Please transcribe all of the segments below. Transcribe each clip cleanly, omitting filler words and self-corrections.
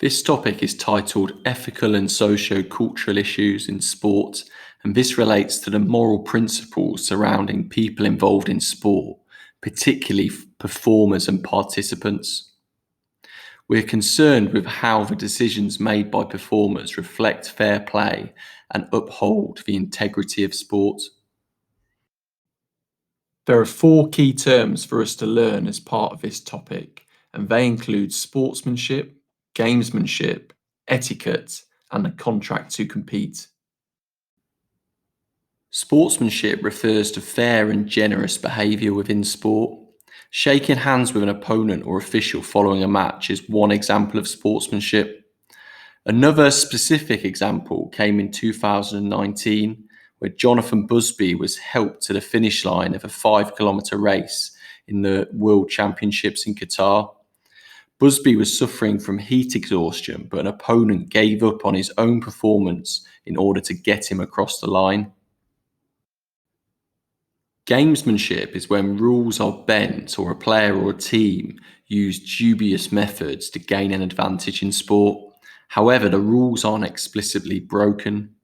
This topic is titled Ethical and Socio-Cultural Issues in Sport, and this relates to the moral principles surrounding people involved in sport, particularly performers and participants. We're concerned with how the decisions made by performers reflect fair play and uphold the integrity of sport. There are four key terms for us to learn as part of this topic, and they include sportsmanship, gamesmanship, etiquette, and the contract to compete. Sportsmanship refers to fair and generous behaviour within sport. Shaking hands with an opponent or official following a match is one example of sportsmanship. Another specific example came in 2019, where Jonathan Busby was helped to the finish line of a 5 kilometre race in the World Championships in Qatar. Busby was suffering from heat exhaustion, but an opponent gave up on his own performance in order to get him across the line. Gamesmanship is when rules are bent or a player or a team use dubious methods to gain an advantage in sport. However, the rules aren't explicitly broken.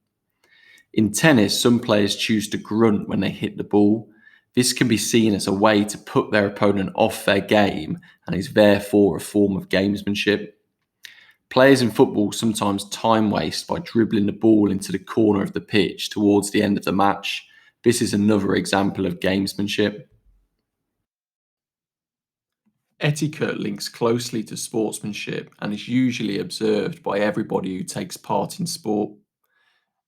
In tennis, some players choose to grunt when they hit the ball. This can be seen as a way to put their opponent off their game and is therefore a form of gamesmanship. Players in football sometimes time waste by dribbling the ball into the corner of the pitch towards the end of the match. This is another example of gamesmanship. Etiquette links closely to sportsmanship and is usually observed by everybody who takes part in sport.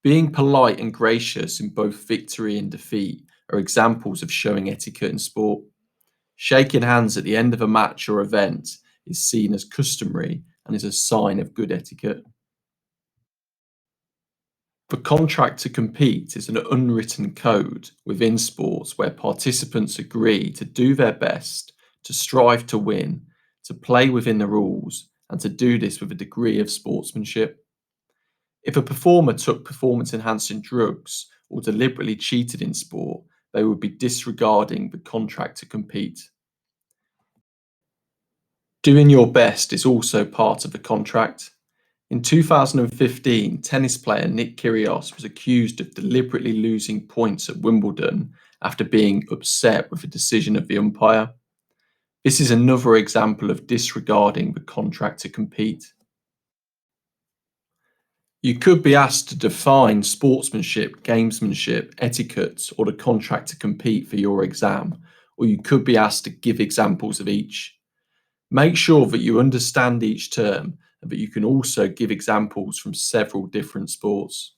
Being polite and gracious in both victory and defeat are examples of showing etiquette in sport. Shaking hands at the end of a match or event is seen as customary and is a sign of good etiquette. The contract to compete is an unwritten code within sports where participants agree to do their best, to strive to win, to play within the rules, and to do this with a degree of sportsmanship. If a performer took performance-enhancing drugs or deliberately cheated in sport, they would be disregarding the contract to compete. Doing your best is also part of the contract. In 2015, tennis player Nick Kyrgios was accused of deliberately losing points at Wimbledon after being upset with a decision of the umpire. This is another example of disregarding the contract to compete. You could be asked to define sportsmanship, gamesmanship, etiquette, or the contract to compete for your exam, or you could be asked to give examples of each. Make sure that you understand each term and that you can also give examples from several different sports.